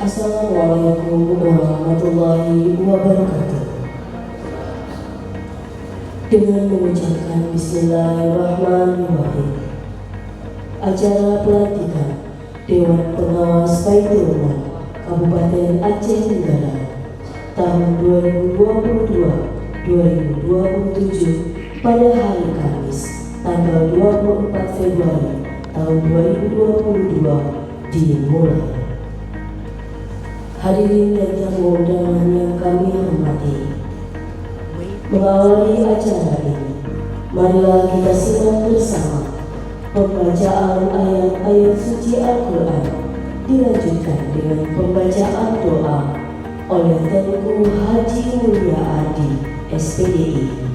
Assalamualaikum warahmatullahi wabarakatuh. Dengan mengucapkan Bismillahirrahmanirrahim, acara pelantikan Dewan Pengawas Baitul Mal Kabupaten Aceh Tenggara tahun 2022-2027 pada hari Kamis tanggal 24 Februari tahun 2022 dimulai. Hadirin dan tamu undangan yang kami hormati, mengawali acara ini, marilah kita simak bersama pembacaan ayat-ayat suci Al-Quran, dilanjutkan dengan pembacaan doa oleh Tengku Haji Mulia Adi, SPDI.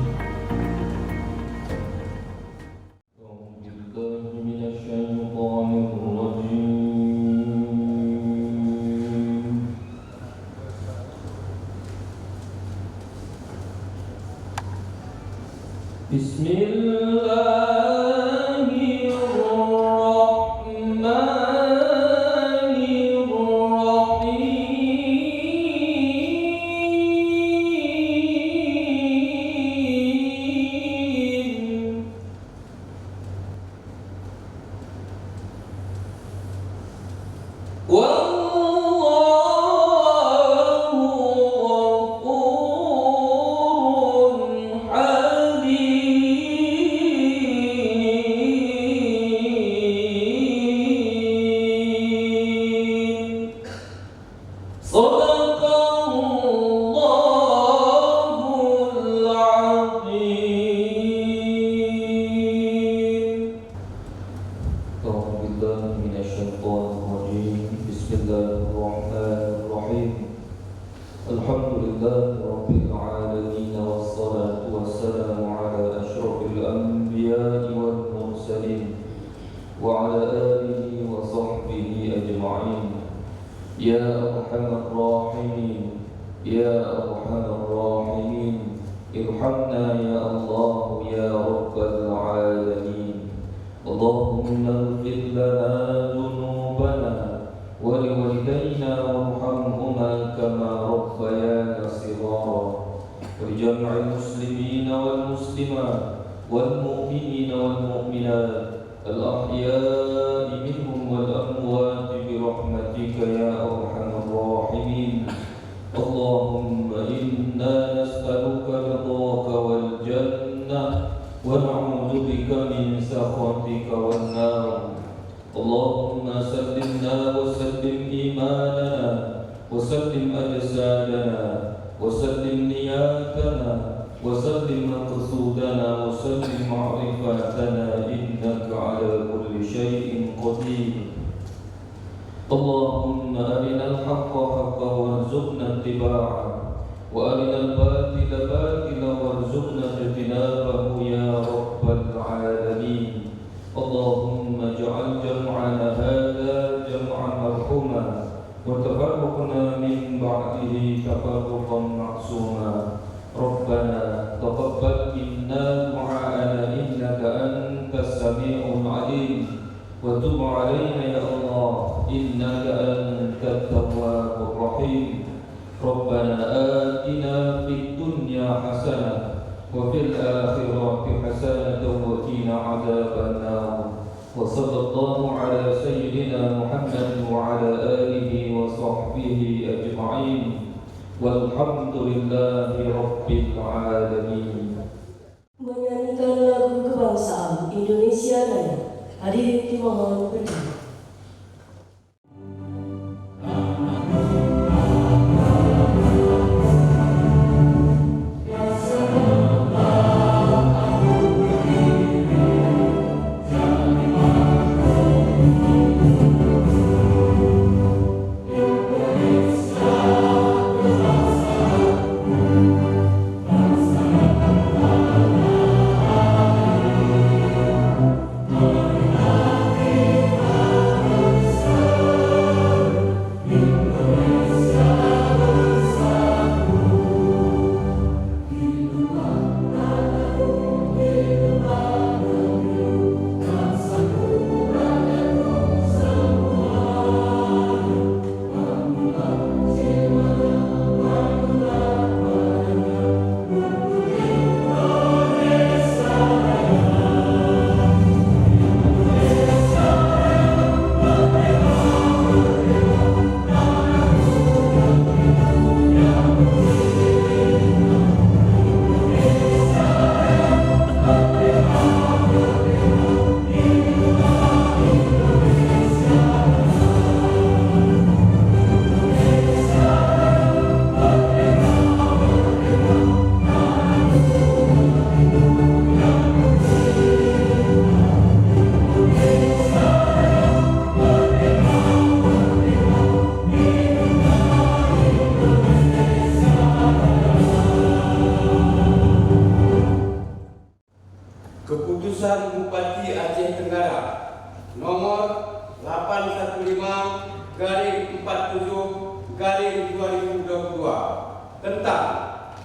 Menyanyikan lagu kebangsaan Indonesia Raya. Hadirin dimohon berdiri. Keputusan Bupati Aceh Tenggara nomor 815/47/2022 tentang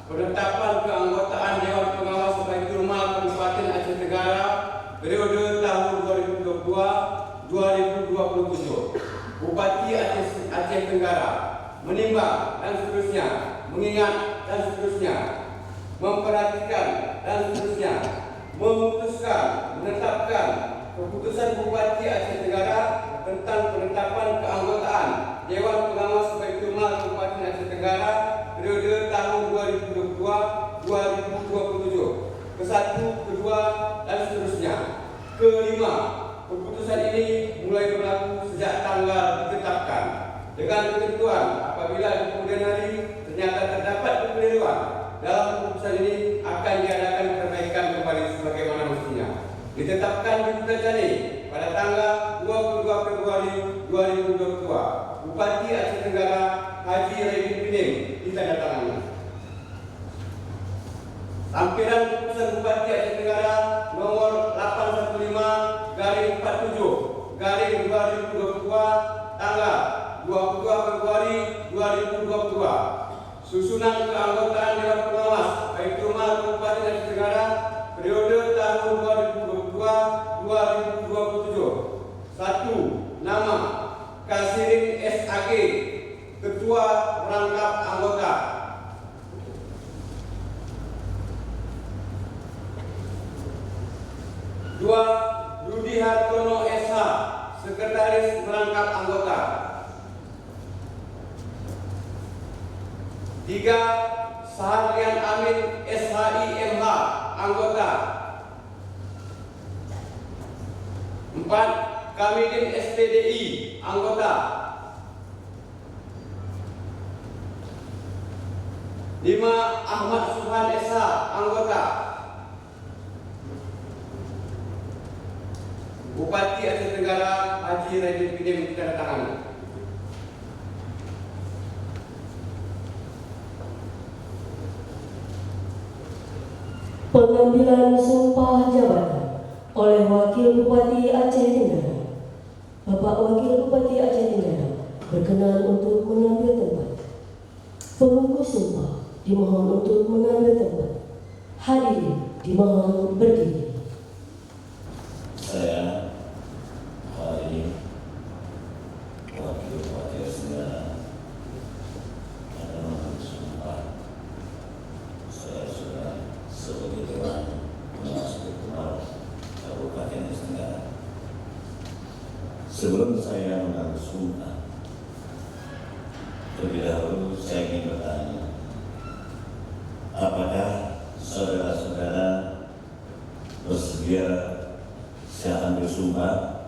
penetapan keanggotaan Dewan Pengawas Baitul Mal Kabupaten Aceh Tenggara periode tahun 2022-2027. Bupati Aceh Tenggara menimbang dan seterusnya, mengingat dan seterusnya, memperhatikan dan seterusnya, memutuskan menetapkan keputusan Bupati Aceh Tenggara tentang penetapan keanggotaan Dewan Pengawas Baitul Mal Kabupaten Aceh Tenggara periode tahun 2022-2027 ke-1, kedua, dan seterusnya. Kelima, keputusan ini mulai berlaku sejak tanggal ditetapkan dengan ketentuan apabila di kemudian hari ternyata terdapat kekeliruan dalam keputusan ini akan diadakan perbaikan kembali sebagaimana mestinya. Ditetapkan di bulan Januari pada tanggal 22 Februari 2022, Bupati Aceh Tenggara Haji Raidin Pinim ditandatangani. Lampiran keputusan Bupati Aceh Tenggara nomor 815/47/2022 tanggal 22 Februari 2022. Susunan keanggotaan Dewan Pengawas Baitul Mal Kabupaten Aceh Tenggara periode tahun 2022-2027. 1. Nama Kasirin SAG, Ketua Merangkap Anggota. 2. Rudi Hartono SH, Sekretaris Merangkap Anggota. 3. Saharlian Amin SHI MH, Anggota. 4. Kamidin SPDI, Anggota. 5. Ahmad Subhan SH, Anggota. Bupati Aceh Tenggara Haji Raidin Pinim ditandatangani. Pengambilan sumpah jabatan oleh Wakil Bupati Aceh Tenggara. Bapak Wakil Bupati Aceh Tenggara berkenan untuk mengambil tempat. Pembungkus sumpah dimohon untuk mengambil tempat. Hadirin dimohon berdiri. Saya hari Wakil Bupati Aceh Tenggara akan mengambil sumpah. Saya sudah sebagai Dewan Pengawas Baitul Mal Kabupaten Aceh Tenggara. Sebelum saya mengambil sumpah, terlebih dahulu saya ingin bertanya, apakah saudara-saudara bersedia saya ambil sumpah?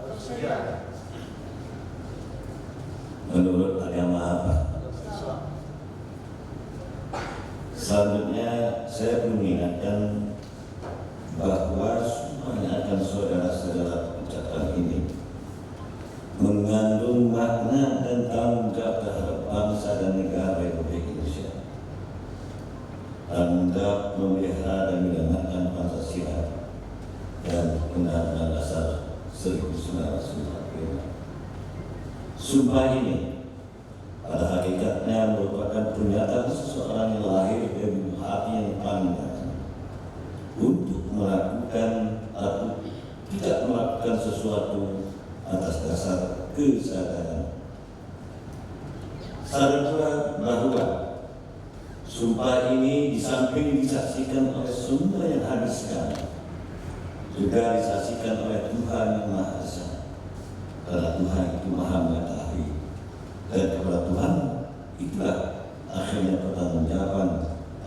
Menurut agama apa? Selanjutnya saya mengingatkan bahwa sumpah yang akan saudara-saudara ucapkan ini mengandung makna dan tanggung jawab terhadap bangsa dan negara Republik Indonesia. Tanggung jawab memelihara dan menegakkan Pancasila dan Undang-Undang Dasar 1945. Sumpah ini pada hakikatnya merupakan pernyataan seseorang yang lahir dari hati yang pandai untuk melakukan atau tidak melakukan sesuatu atas dasar kesadaran. Sadar pula bahwa sumpah ini di samping disaksikan oleh semua yang hadir sekarang, juga disaksikan oleh Tuhan yang Maha Esa. Karena Tuhan itu Maha Mengetahui, dan kepada Tuhan itulah akhirnya pertanggungjawaban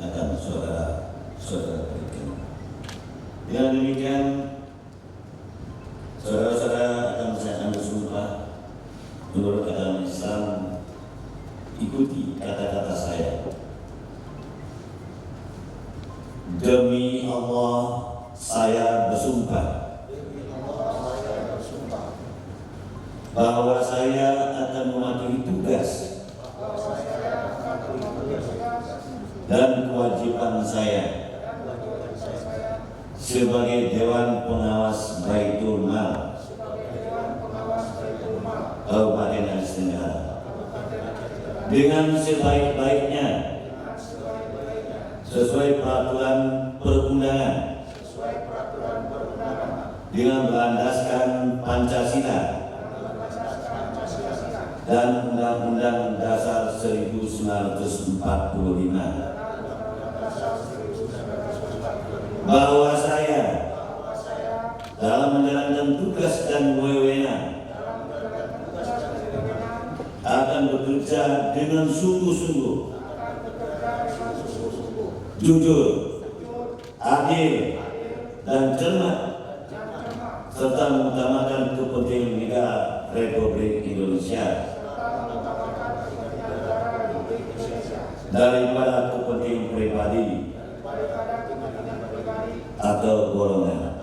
akan saudara-saudara berikan. Dengan demikian, saudara-saudara akan saya ambil sumpah menurut agama Islam. Ikuti kata-kata saya. Demi Allah, saya bersumpah bahwa saya akan mematuhi tugas dan kewajiban saya sebagai Dewan Pengawas Baitul Mal Kabupaten Aceh Tenggara dengan sebaik-baiknya sesuai peraturan perundangan dengan berlandaskan Pancasila dan Undang-Undang Dasar 1945, bahwa saya dalam menjalankan tugas dan wewenang akan bekerja dengan sungguh-sungguh, jujur, adil, dan cermat, serta mengutamakan kepentingan negara Republik Indonesia daripada kepentingan pribadi atau golongan.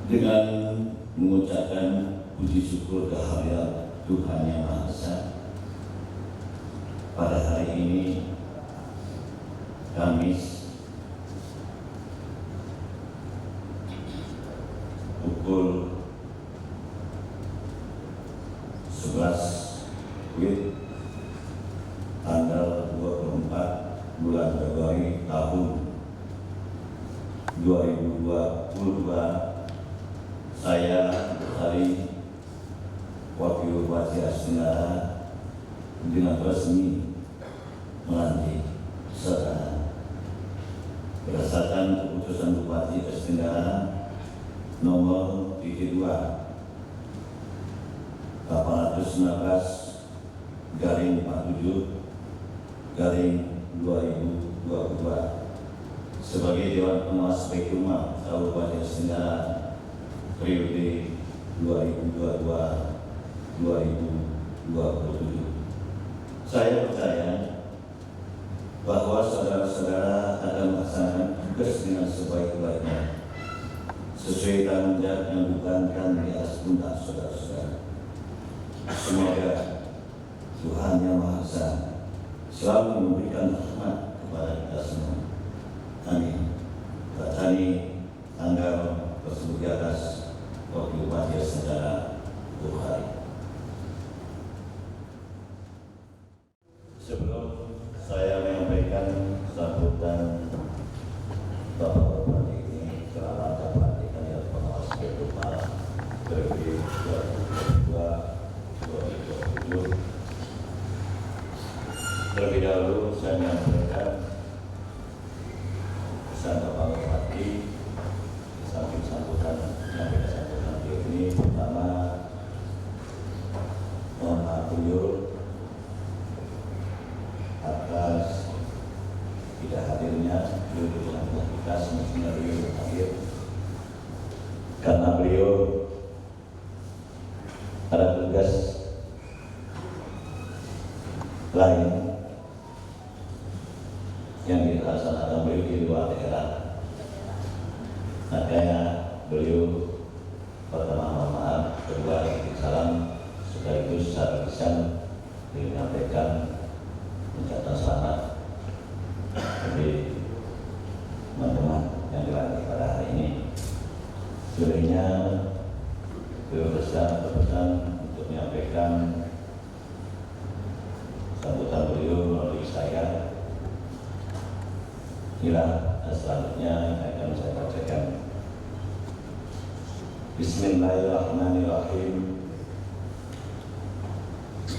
Dengan mengucapkan puji syukur kehadirat Tuhan Yang Maha Esa, pada hari ini Kamis pukul 11 WIB tanggal 24 bulan Februari tahun 2022, saya dari Wakil Bupati Aceh Tenggara dengan resmi melantik sekarang berdasarkan keputusan Bupati Aceh Tenggara nomor 32 819/47/2022 sebagai Dewan Pengawas Baitul Mal Kabupaten Aceh Tenggara periode 2022-2027. Saya percaya bahwa saudara-saudara akan melaksanakan tugas dengan sebaik-baiknya sesuai tanggung jawab yang dibebankan di atas pundak saudara-saudara. Semoga Tuhan Yang Maha Esa selalu memberikan rahmat kepada kita semua. Amin. Bertani tanggal tersebut di atas Wakil Bupati Saudara Bukhari. Sebelum saya menyampaikan sambutan Bapak Bupati ini selamat dapat dikalian pengawas Baitul Mal periode 2022-2027. Terlebih dahulu saya menyampaikan pesan Bapak Bupati samping sambutan ini. Pertama, mohon maaf beliau atas tidak hadirnya beliau di tengah kita, semestinya beliau hadir karena beliau ada tugas lain yang dilaksanakan beliau di luar daerah. Makanya beliau pertama mohon maaf, kedua salam sekaligus secara lisan menyampaikan ucapan selamat bagi teman-teman yang dilantik pada hari ini. Sebenarnya beliau berpesan untuk menyampaikan sambutan beliau melalui saya. Inilah selanjutnya yang akan saya bacakan. Bismillahirrahmanirrahim.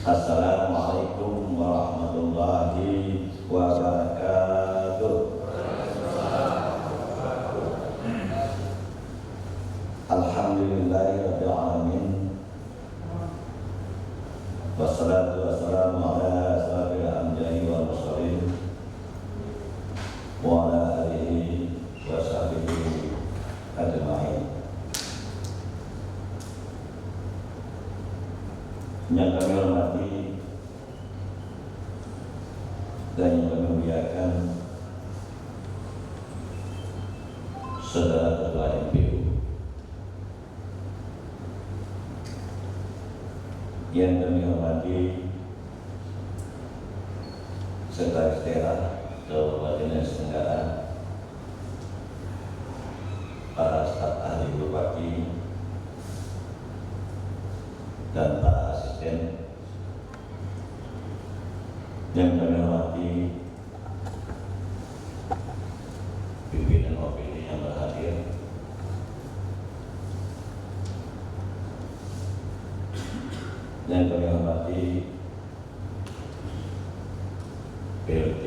Assalamualaikum warahmatullahi wabarakatuh. Alhamdulillahirabbil alamin. Wassalatu wassalamu ala asyrafil anbiya'i wal mursalin wa ala alihi wa sahbihi ajma'in. Yang kami hormati dan yang kami muliakan Saudara Ketua MPU, yang kami hormati Sekretaris Daerah Kabupaten Nusa Tenggara, para staf ahli bupati dan para asisten, yang kami hormati pimpinan OPD yang berhadir, yang kami hormati PLT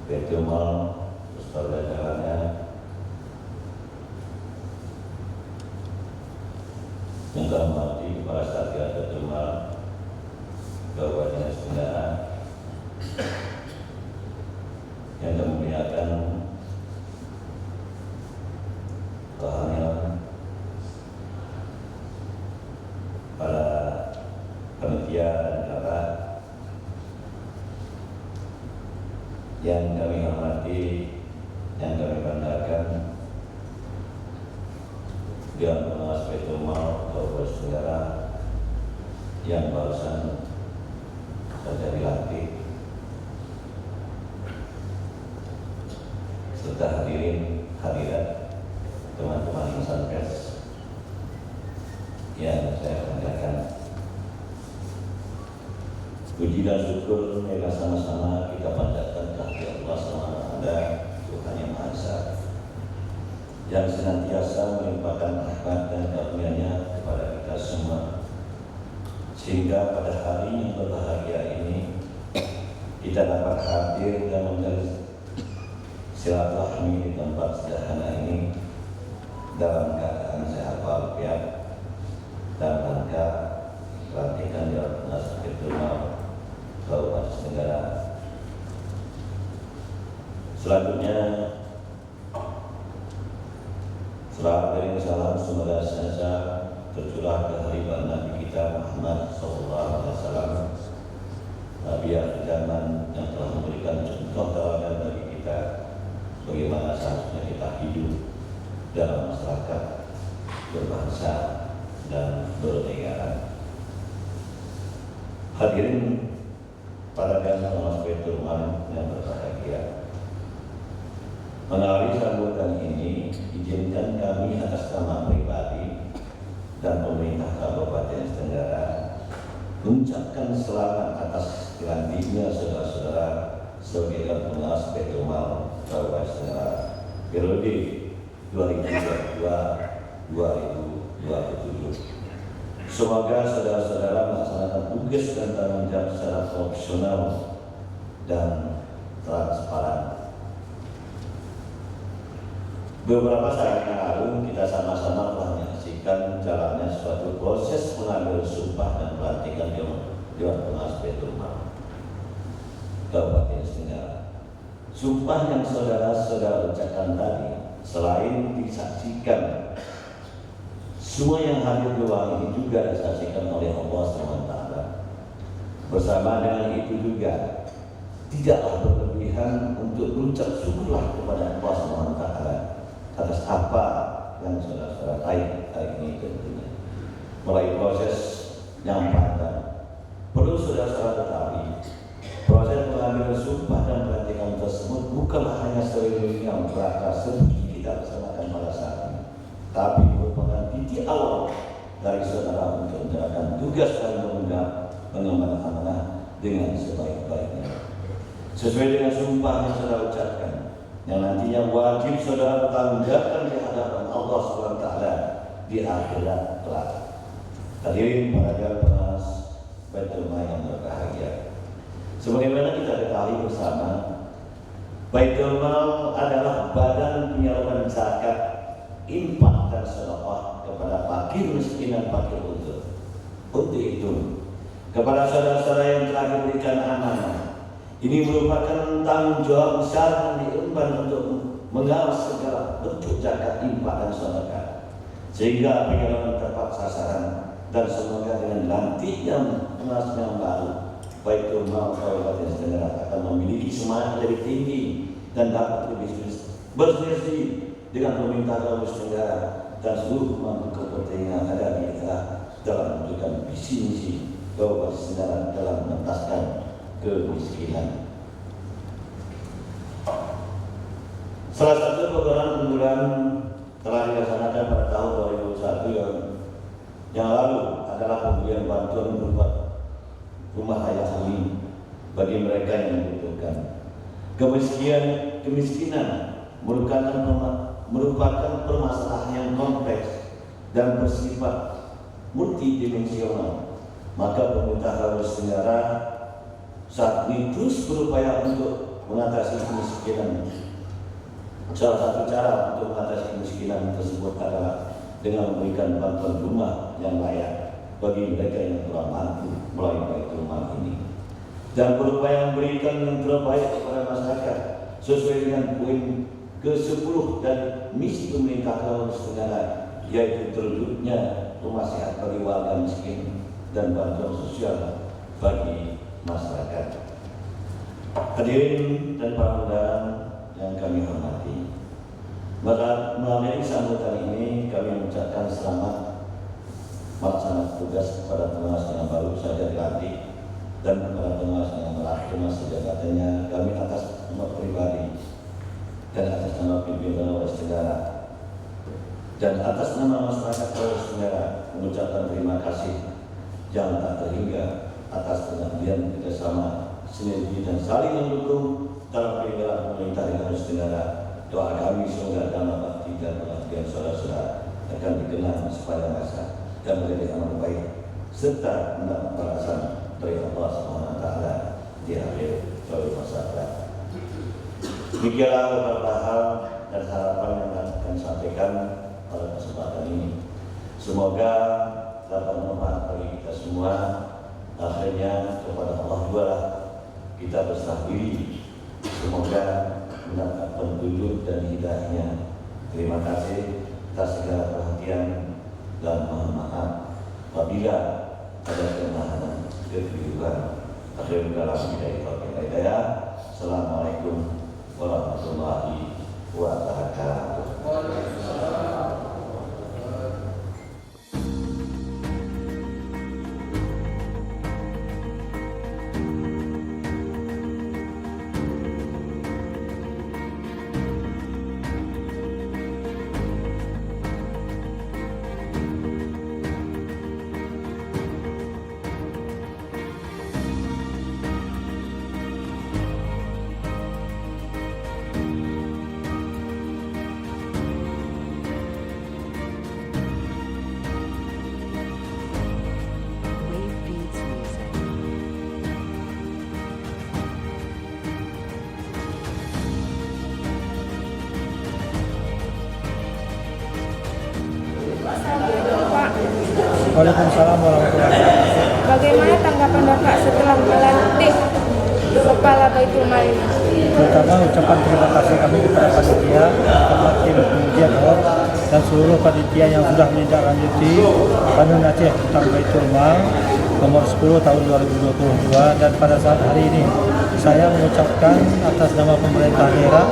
Petumal beserta jajarannya, yang kami hormati Kepala Satgas Petumal Kabupaten Nusa Tenggara, yang kami muliakan kehadiran para panitia dan kabar, yang kami hormati, yang kami banggakan, Dewan Pengawas Petumal Kabupaten Nusa Tenggara yang barusan saja dilantik, serta hadirin hadirat teman-teman insan pers yang saya banggakan. Puji dan syukur marilah sama-sama kita panjatkan kehadirat Allah SWT, Tuhan Yang Maha Esa, yang senantiasa melimpahkan rahmat dan karunia-Nya kepada kita semua, sehingga pada hari yang berbahagia ini kita dapat hadir dan menjalin silaturahmi di tempat sederhana ini dalam keadaan sehat walafiat dan rangka pelantikan Dewan Pengawas Petumal Kabupaten Nusa Tenggara. Selanjutnya, selamat beriring salam semoga senantiasa tercurah ke hariban Nabi kita Muhammad SAW, Nabi akhir zaman yang telah memberikan contoh teladan bagi kita bagaimana seharusnya kita hidup dalam masyarakat berbangsa dan bernegara. Hadirin para Dewan Pengawas Petumal yang berbahagia, melalui sambutan ini izinkan kami atas nama pribadi dan pemerintah Kabupaten Nusa Tenggara mengucapkan selamat atas dilantiknya saudara-saudara sebagai Dewan Pengawas Petumal Kabupaten Nusa Tenggara periode 2022-2027. Semoga saudara-saudara melaksanakan tugas dan tanggung jawab secara profesional dan transparan. Beberapa saat yang lalu kita sama-sama telah menyaksikan jalannya suatu proses pengambilan sumpah dan pelantikan Dewan Pengawas Petumal Kabupaten Nusa Tenggara. Sumpah yang saudara-saudara ucapkan tadi, selain disaksikan, semua yang hadir di ruang ini juga disaksikan oleh Allah SWT. Bersama dengan itu juga, tidaklah berlebihan untuk berucap syukurlah kepada Allah SWT atas apa yang saudara-saudara raih hari ini tentunya. Melalui proses yang panjang, perlu saudara-saudara ketahui, proses pengambilan sumpah dan pelantikan tersebut bukanlah hanya seremoni yang belaka seperti kita laksanakan pada saat ini, tapi merupakan titik awal dari saudara untuk menjalankan tugas dan mengemban amanah dengan sebaik-baiknya. Sesuai dengan sumpah yang saudara ucapkan, yang nantinya wajib saudara tanggalkan di hadapan Allah SWT di akhirat kelak. Hadirin para jamaah Baitul Mal yang berbahagia. Sebagaimana kita ketahui bersama, Baitul Mal adalah badan penyalurkan zakat, infak dan sedekah kepada fakir miskin dan fakir uzur. Untuk itu, kepada saudara-saudara yang telah diberikan amanah, ini merupakan tanggung jawab besar yang diemban untuk mengawal segala bentuk zakat, infak dan sedekah, sehingga penyaluran tepat sasaran. Dan semoga dengan nantinya emas yang baru, Baitul Mal Kabupaten Tenggara akan memiliki semangat lebih tinggi dan dapat lebih bersinergi dengan pemerintah Kabupaten Tenggara dan seluruh pemangku kepentingan ada di daerah dalam menunjukkan visi misi Kabupaten Tenggara dalam mengentaskan kemiskinan. Salah satu program unggulan telah dilaksanakan pada tahun 2021 yang lalu adalah pemberian bantuan berupa rumah layak huni bagi mereka yang membutuhkan. Kemiskinan merupakan permasalahan yang kompleks dan bersifat multidimensional. Maka pemerintah Kabupaten Tenggara saat ini terus berupaya untuk mengatasi kemiskinan. Salah satu cara untuk mengatasi kemiskinan tersebut adalah dengan memberikan bantuan rumah yang layak bagi mereka yang kurang mampu melalui Baitul Mal ini, dan berupaya memberikan yang terbaik kepada masyarakat sesuai dengan poin ke-10 dan misi pemerintah Kabupaten Tenggara, yaitu terwujudnya rumah sehat bagi warga miskin dan bantuan sosial bagi masyarakat. Hadirin dan para undangan yang kami hormati, maka melalui sambutan ini kami mengucapkan selamat melaksanakan tugas kepada pengawas yang baru saja dilantik dan kepada pengawas yang berakhir masa jabatannya. Kami atas nama pribadi dan atas nama pimpinan Kabupaten Tenggara dan atas nama masyarakat Kabupaten Tenggara mengucapkan terima kasih yang tak terhingga atas pengabdian kerjasama, sinergi dan saling mendukung dalam penyelenggaraan pemerintah di Kabupaten Tenggara. Doa kami semoga dalam bakti dan pengabdian saudara-saudara akan dikenal sepanjang masa dan menjadi amal baik serta mendapat balasan dari Allah SWT di akhir masa kelak. Demikianlah beberapa hal dan harapan yang akan sampaikan pada kesempatan ini. Semoga dapat bermanfaat bagi kita semua. Akhirnya kepada Allah jualah kita berserah diri. Semoga mendapat petunjuk dan hidayahnya. Terima kasih atas segala perhatian dan mohon maaf apabila ada kesalahan kekeliruan. Akhirul kalam hidayah. Assalamualaikum warahmatullahi wabarakatuh. Waalaikumsalam warahmatullahi wabarakatuh. Bagaimana tanggapan Bapak setelah melantik Kepala Baitul Mal ini? Pertama, ucapan terima kasih kami kepada panitia, kepada tim pengujian dan seluruh panitia yang sudah menindaklanjuti Panduan Aceh tentang Baitul Mal nomor 10 tahun 2022, dan pada saat hari ini saya mengucapkan atas nama pemerintah daerah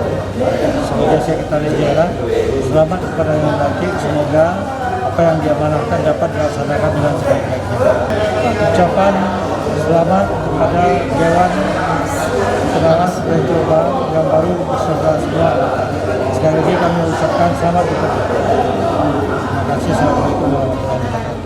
sebagai sekretaris daerah selamat kepada yang dilantik. Semoga apa yang diamanahkan dapat dilaksanakan dengan sebaik-baiknya. Ucapan selamat kepada Dewan Pengawas Baitul Mal yang baru beserta semua. Sekali lagi kami ucapkan selamat kepada. Terima kasih. Assalamualaikum warahmatullahi wabarakatuh.